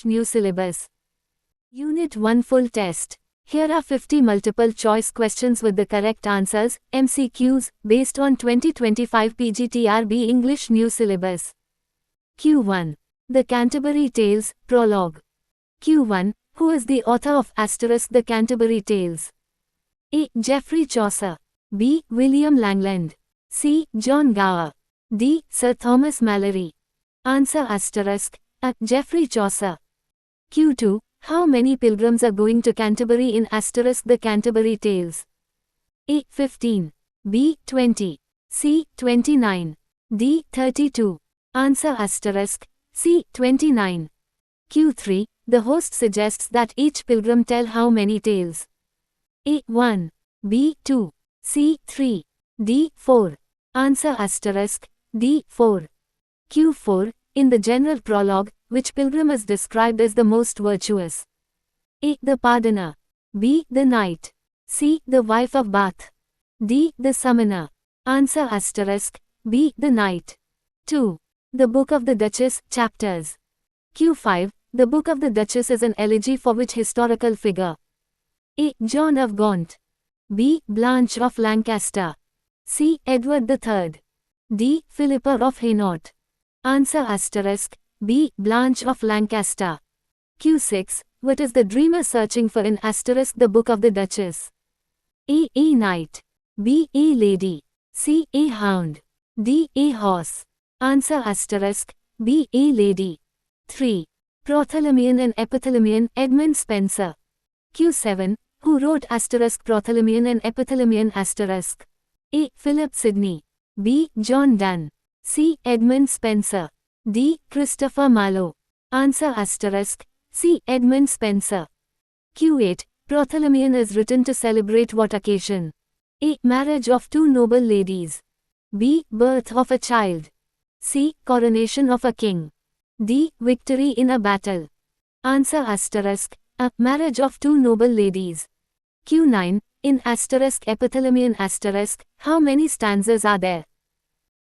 New syllabus. Unit 1 Full test. Here are 50 multiple choice questions with the correct answers, MCQs, based on 2025 PGTRB English New syllabus. Q1. The Canterbury Tales, Prologue. Q1. Who is the author of The Canterbury Tales? A. Geoffrey Chaucer. B. William Langland. C. John Gower. D. Sir Thomas Malory. Answer A. Geoffrey Chaucer. Q2. How many pilgrims are going to Canterbury in The Canterbury Tales? A. 15. B. 20. C. 29. D. 32. Answer C. 29. Q3. The host suggests that each pilgrim tell how many tales? A. 1. B. 2. C. 3. D. 4. Answer D. 4. Q4. In the general prologue, which pilgrim is described as the most virtuous? A. The pardoner. B. The knight. C. The wife of Bath. D. The summoner. Answer B. The knight. 2. The Book of the Duchess, chapters. Q5. The Book of the Duchess is an elegy for which historical figure? A. John of Gaunt. B. Blanche of Lancaster. C. Edward III. D. Philippa of Hainault. Answer B. Blanche of Lancaster. Q6. What is the dreamer searching for in The Book of the Duchess? A. A knight. B. A lady. C. A hound. D. A horse. Answer B. A lady. 3. Protholomeon and Epithalamion, Edmund Spenser. Q7. Who wrote Protholomeon and Epithalamion A. Philip Sidney. B. John Donne. C. Edmund Spenser. D. Christopher Marlowe. Answer C. Edmund Spenser. Q8. Protholomeon is written to celebrate what occasion? A. Marriage of two noble ladies. B. Birth of a child. C. Coronation of a king. D. Victory in a battle. Answer A. Marriage of two noble ladies. Q9. In Epithalamion how many stanzas are there?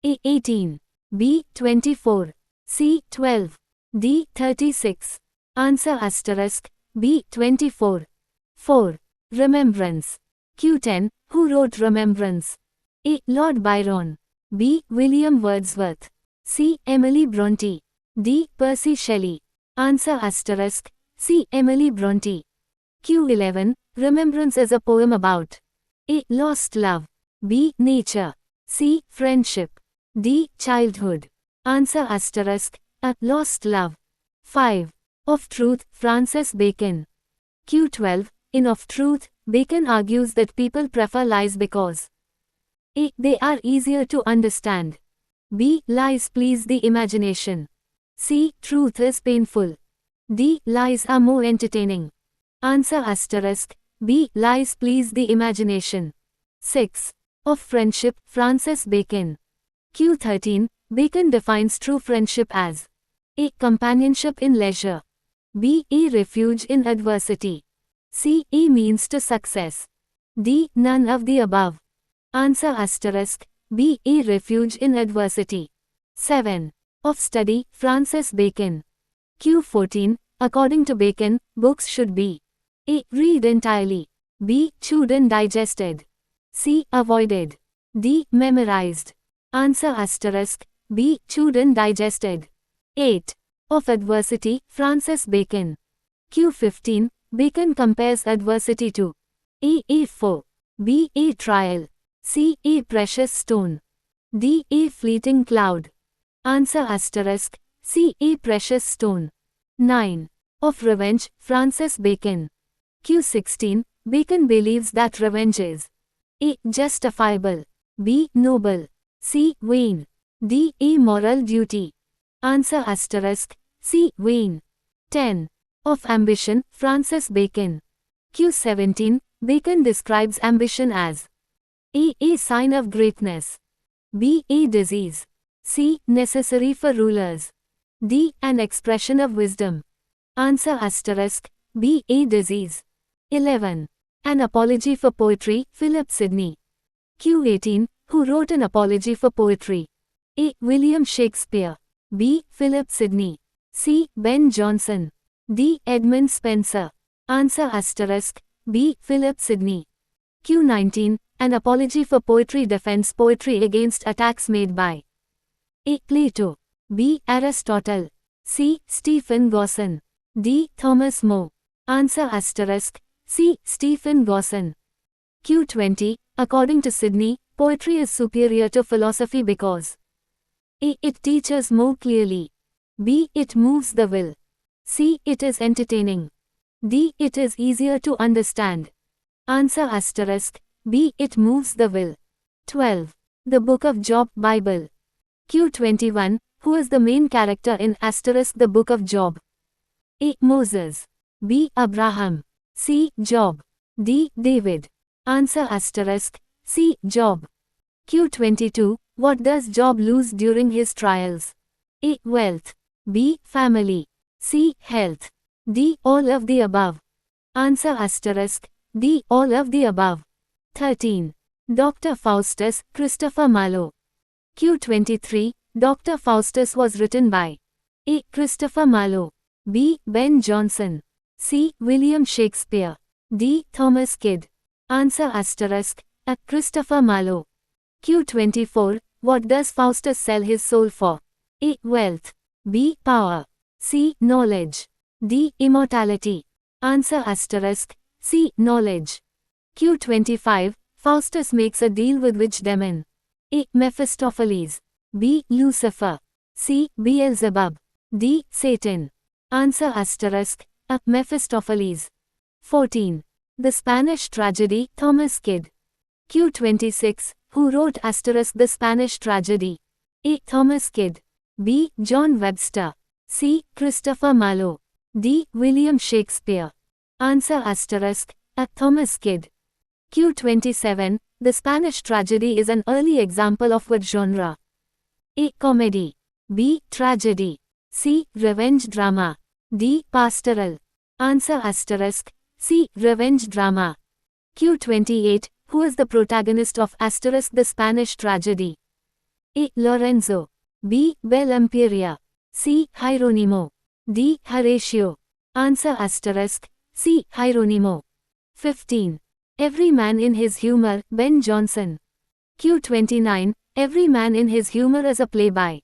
A. 18. B. 24. C. 12. D. 36. Answer B. 24. 4. Remembrance. Q10. Who wrote Remembrance? A. Lord Byron. B. William Wordsworth. C. Emily Bronte. D. Percy Shelley. Answer C. Emily Bronte. Q11. Remembrance is a poem about? A. Lost love. B. Nature. C. Friendship. D. Childhood. Answer A. Lost love. 5. Of Truth, Francis Bacon. Q12. In Of Truth, Bacon argues that people prefer lies because A. They are easier to understand. B. Lies please the imagination. C. Truth is painful. D. Lies are more entertaining. Answer B. Lies please the imagination. 6. Of Friendship, Francis Bacon. Q13. Bacon defines true friendship as A. Companionship in leisure. B. A refuge in adversity. C. A means to success. D. None of the above. Answer B. A refuge in adversity. 7. Of Study, Francis Bacon. Q14. According to Bacon, books should be A. Read entirely. B. Chewed and digested. C. Avoided. D. Memorized. Answer B. Chewed and digested. 8. Of Adversity, Francis Bacon. Q15. Bacon compares adversity to A. A foe. B. A trial. C. A precious stone. D. A fleeting cloud. Answer C. A precious stone. 9. Of Revenge, Francis Bacon. Q16. Bacon believes that revenge is A. Justifiable. B. Noble. C. Vain. D. A moral duty. Answer C. Vain. 10. Of Ambition, Francis Bacon. Q17. Bacon describes ambition as A. A sign of greatness. B. A disease. C. Necessary for rulers. D. An expression of wisdom. Answer B. A disease. 11. An Apology for Poetry, Philip Sidney. Q18. Who wrote an apology for poetry? A. William Shakespeare. B. Philip Sidney. C. Ben Jonson. D. Edmund Spenser. Answer asterisk. B. Philip Sidney. Q19. An apology for poetry defends poetry against attacks made by A. Plato. B. Aristotle. C. Stephen Gosson. D. Thomas More. Answer asterisk. C. Stephen Gosson. Q20. According to Sidney, poetry is superior to philosophy because A. It teaches more clearly. B. It moves the will. C. It is entertaining. D. It is easier to understand. Answer asterisk. B. It moves the will. 12. The Book of Job Bible. Q21. Who is the main character in asterisk the Book of Job? A. Moses. B. Abraham. C. Job. D. David. Answer asterisk. C. Job. Q22. What does Job lose during his trials? A. Wealth. B. Family. C. Health. D. All of the above. Answer asterisk. D. All of the above. 13. Dr. Faustus, Christopher Marlowe. Q23. Dr. Faustus was written by A. Christopher Marlowe. B. Ben Jonson. C. William Shakespeare. D. Thomas Kidd. Answer asterisk. A. Christopher Marlowe. Q24. What does Faustus sell his soul for? A. Wealth. B. Power. C. Knowledge. D. Immortality. Answer asterisk. C. Knowledge. Q25. Faustus makes a deal with which demon? A. Mephistopheles. B. Lucifer. C. Beelzebub. D. Satan. Answer asterisk. A. Mephistopheles. 14. The Spanish Tragedy, Thomas Kidd. Q26. Who wrote asterisk the Spanish Tragedy? A. Thomas Kidd. B. John Webster. C. Christopher Marlowe. D. William Shakespeare. Answer asterisk. A. Thomas Kidd. Q27. The Spanish Tragedy is an early example of what genre? A. Comedy. B. Tragedy. C. Revenge drama. D. Pastoral. Answer asterisk. C. Revenge drama. Q28. Who is the protagonist of asterisk the Spanish Tragedy? A. Lorenzo. B. Bellampiria. C. Hieronimo. D. Horatio. Answer asterisk. C. Hieronimo. 15. Every Man in His Humor, Ben Jonson. Q29. Every Man in His Humor is a play by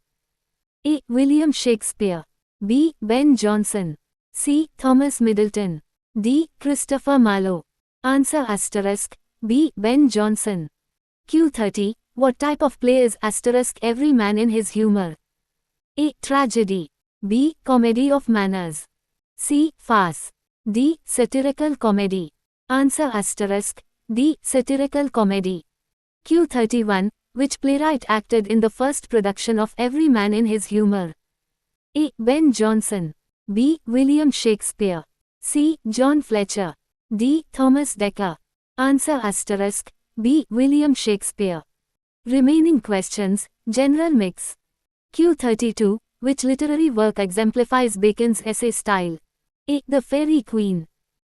A. William Shakespeare. B. Ben Jonson. C. Thomas Middleton. D. Christopher Marlowe. Answer asterisk. B. Ben Jonson. Q30. What type of play is asterisk Every Man in His Humor? A. Tragedy. B. Comedy of manners. C. Farce. D. Satirical comedy. Answer asterisk. D. Satirical comedy. Q31. Which playwright acted in the first production of Every Man in His Humor? A. Ben Jonson. B. William Shakespeare. C. John Fletcher. D. Thomas Dekker. Answer asterisk. B. William Shakespeare. Remaining questions. General mix. Q32. Which literary work exemplifies Bacon's essay style? A. The Faerie Queene.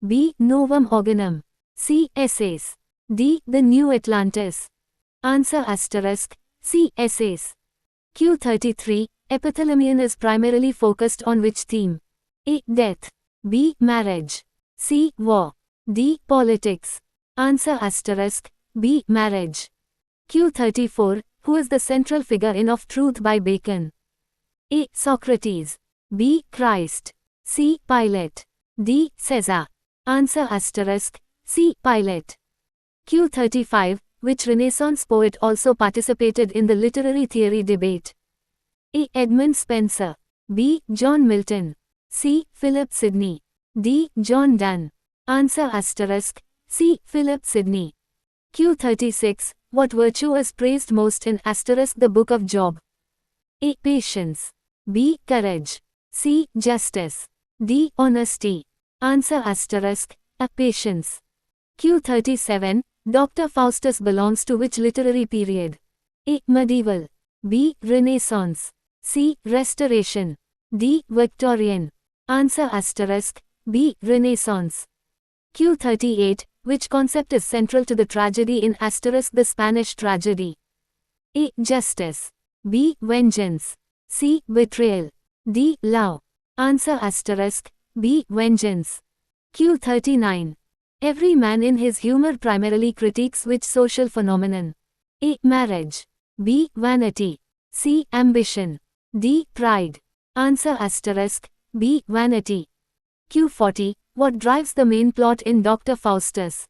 B. Novum Organum. C. Essays. D. The New Atlantis. Answer asterisk. C. Essays. Q33. Epithalamion is primarily focused on which theme? A. Death. B. Marriage. C. War. D. Politics. Answer asterisk. B. Marriage. Q34. Who is the central figure in Of Truth by Bacon? A. Socrates. B. Christ. C. Pilate. D. Caesar. Answer asterisk. C. Pilate. Q35. Which Renaissance poet also participated in the literary theory debate? A. Edmund Spenser. B. John Milton. C. Philip Sidney. D. John Donne. Answer asterisk. C. Philip Sidney. Q36. What virtue is praised most in asterisk the Book of Job? A. Patience. B. Courage. C. Justice. D. Honesty. Answer asterisk. A. Patience. Q37. Dr. Faustus belongs to which literary period? A. Medieval. B. Renaissance. C. Restoration. D. Victorian. Answer asterisk. B. Renaissance. Q38. Which concept is central to the tragedy in asterisk the Spanish Tragedy? A. Justice. B. Vengeance. C. Betrayal. D. Love. Answer asterisk. B. Vengeance. Q39. Every man in his humor primarily critiques which social phenomenon? A. Marriage. B. Vanity. C. Ambition. D. Pride. Answer asterisk. B. Vanity. Q40. What drives the main plot in Dr. Faustus?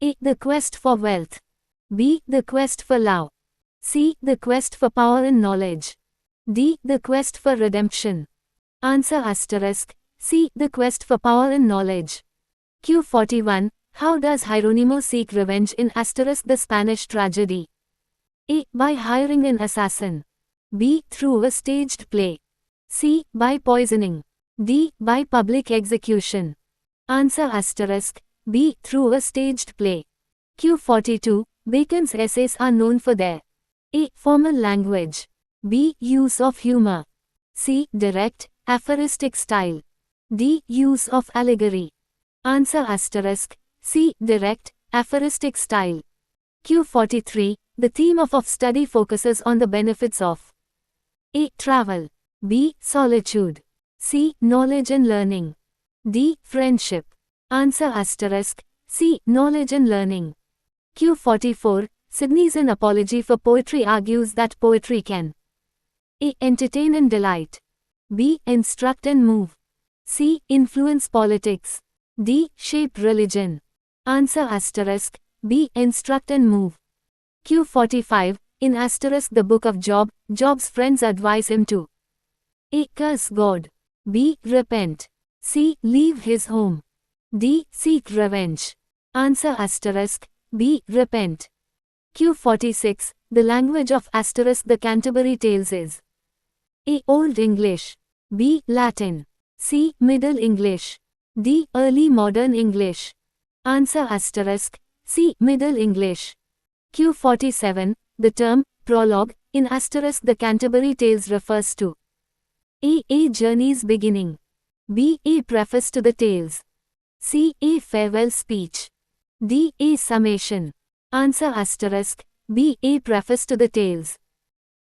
A. The quest for wealth. B. The quest for love. C. The quest for power and knowledge. D. The quest for redemption. Answer asterisk. C. The quest for power and knowledge. Q41. How does Hieronymo seek revenge in asterisk the Spanish tragedy? A. By hiring an assassin. B. Through a staged play. C. By poisoning. D. By public execution. Answer asterisk. B. Through a staged play. Q42. Bacon's essays are known for their A. Formal language. B. Use of humor. C. Direct, aphoristic style. D. Use of allegory. Answer asterisk. C. Direct, aphoristic style. Q43. The theme of study focuses on the benefits of A. Travel. B. Solitude. C. Knowledge and learning. D. Friendship. Answer asterisk. C. Knowledge and learning. Q44. Sidney's An Apology for Poetry argues that poetry can A. Entertain and delight. B. Instruct and move. C. Influence politics. D. Shape religion. Answer asterisk. B. Instruct and move. Q45. In asterisk the book of Job, Job's friends advise him to A. Curse God. B. Repent. C. Leave his home. D. Seek revenge. Answer asterisk. B. Repent. Q46. The language of asterisk the Canterbury Tales is A. Old English. B. Latin. C. Middle English. D. Early Modern English. Answer asterisk. C. Middle English. Q47. The term prologue in asterisk the Canterbury Tales refers to A journey's beginning. B. A preface to the tales. C. A farewell speech. D. A summation. Answer asterisk. B. A preface to the tales.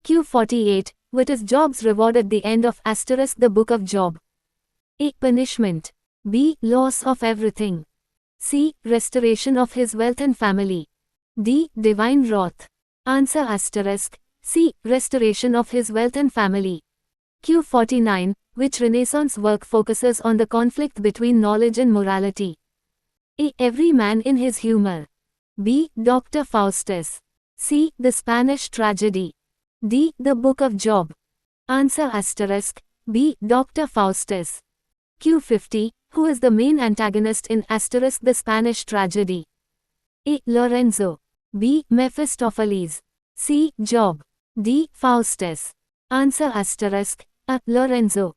Q48. What is Job's reward at the end of asterisk the book of Job? A. Punishment. B. Loss of everything. C. Restoration of his wealth and family. D. Divine wrath. Answer asterisk. C. Restoration of his wealth and family. Q49. Which Renaissance work focuses on the conflict between knowledge and morality? A. Every man in his humor. B. Dr. Faustus. C. The Spanish tragedy. D. The book of Job. Answer asterisk. B. Dr. Faustus. Q50. Who is the main antagonist in asterisk the Spanish tragedy? A. Lorenzo. B. Mephistopheles. C. Job. D. Faustus. Answer asterisk. A. Lorenzo.